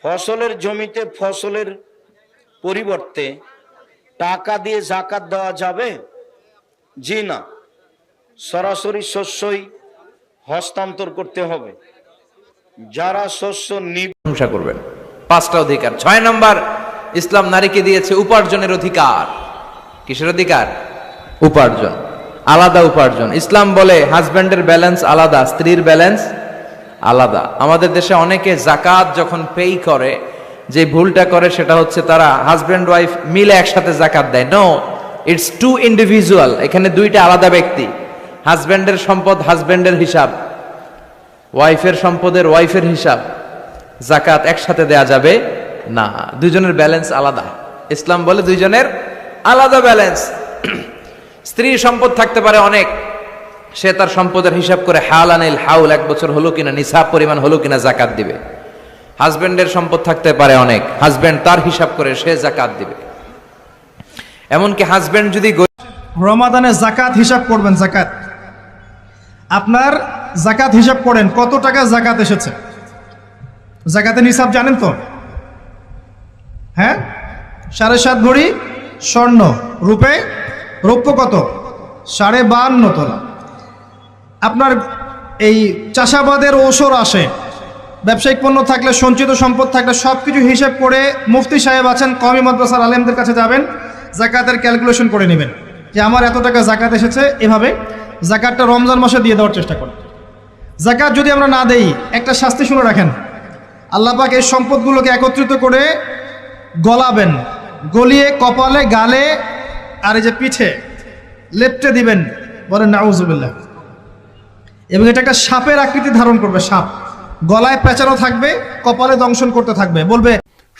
ফসলের জমিতে ফসলের পরিবর্তে টাকা দিয়ে যাকাত দেওয়া যাবে? জি না, সরাসরি শস্যই হস্তান্তর করতে হবে। যারা শস্য প্রশংসা করবেন। 5টা অধিকার। 6 নম্বর, ইসলাম নারীকে দিয়েছে উপার্জনের অধিকার। কিসের অধিকার? উপার্জন, আলাদা উপার্জন। ইসলাম বলে হাজব্যান্ডের ব্যালেন্স আলাদা, স্ত্রীর ব্যালেন্স আলাদা। আমাদের দেশে অনেকে যাকাত যখন পেই করে, যে ভুলটা করে সেটা হচ্ছে তারা হাজব্যান্ড ওয়াইফ মিলে একসাথে যাকাত দেয়। No, it's to individual. এখানে দুইটা আলাদা ব্যক্তি। হাজব্যান্ডের সম্পদ হাজব্যান্ডের হিসাব, ওয়াইফের সম্পদের ওয়াইফের হিসাব। যাকাত একসাথে দেয়া যাবে না, দুইজনের ব্যালেন্স আলাদা। ইসলাম বলে দুইজনের আলাদা ব্যালেন্স। স্ত্রীর সম্পদ থাকতে পারে অনেক, সে তার সম্পদের হিসাব করে হালানিল হাউল, 1 বছর হলো কিনা, নিসাব পরিমাণ হলো কিনা যাকাত দিবে। হাজবেন্ডের সম্পদ থাকতে পারে অনেক, হাজবেন্ড তার হিসাব করে সে যাকাত দিবে। এমনকি হাজবেন্ড যদি রমাদানে যাকাত হিসাব করবেন, যাকাত আপনার যাকাত হিসাব করেন, কত টাকা যাকাত এসেছে। যাকাতের নিসাব জানেন তো? হ্যাঁ, 7.5 ভরি স্বর্ণ, রৌপ্য কত? 52.5 তোলা। আপনার এই চাষাবাদের ওসর আসে, ব্যবসায়িক পণ্য থাকলে, সঞ্চিত সম্পদ থাকলে সবকিছু হিসাব করে মুফতি সাহেব আছেন, কওমি মাদ্রাসার আলেমদের কাছে যাবেন, যাকাতের ক্যালকুলেশন করে নেবেন যে আমার এত টাকা যাকাত এসেছে। এভাবে যাকাতটা রমজান মাসে দিয়ে দেওয়ার চেষ্টা করেন। যাকাত যদি আমরা না দেই, একটা শাস্তি শুনে রাখেন, আল্লাহ পাক এই সম্পদগুলোকে একত্রিত করে গলাবেন, গলিয়ে কপালে, গালে আর এই যে পিঠে লেপটে দিবেন, বলেন নাউজুবিল্লাহ। এবং এটা একটা সাপের আকৃতি ধারণ করবে, সাপ গলায় পেঁচানো থাকবে, কপালে দংশন করতে থাকবে, বলবে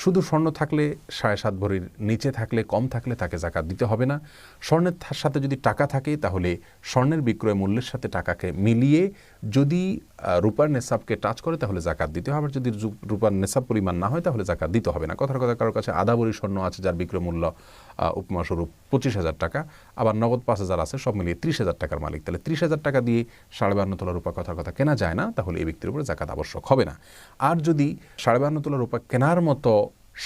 শুধু স্বর্ণ থাকলে 7.5 ভরির নিচে থাকলে, কম থাকলে তাকে যাকাত দিতে হবে না। স্বর্ণের সাথে যদি টাকা থাকে তাহলে স্বর্ণের বিক্রয় মূল্যের সাথে টাকাকে মিলিয়ে যদি রূপার নেসাবকে টাচ করে তাহলে যাকাত দিতে হবে। আর যদি রূপার নেসাব পরিমাণ না হয় তাহলে যাকাত দিতে হবে না। কথার কথা, কারোর কাছে আধা ভরি স্বর্ণ আছে যার বিক্রয় মূল্য উপমাস্বরূপ 25,000 টাকা, আবার নগদ 5,000 আছে, সব মিলিয়ে 30,000 টাকার মালিক, তাহলে 30,000 টাকা দিয়ে 52.5 তোলা রূপা কথার কথা কেনা যায় না, তাহলে এই ব্যক্তির উপরে যাকাত আবশ্যক হবে না। আর যদি 52.5 তোলা রূপা কেনার মতো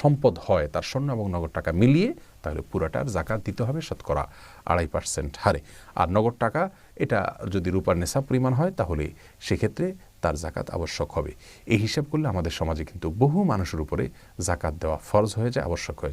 সম্পদ হয় তার স্বর্ণ এবং নগদ টাকা মিলিয়ে, তাহলে পুরাটার যাকাত দিতে হবে শতকরা 2.5% হারে। আর নগদ টাকা এটা যদি রূপার নেসাব পরিমাণ হয় তাহলে সেক্ষেত্রে তার যাকাত আবশ্যক হবে। এই হিসাব করলে আমাদের সমাজে কিন্তু বহু মানুষের উপরে যাকাত দেওয়া ফরজ হয়ে যায়, আবশ্যক হয়ে যায়।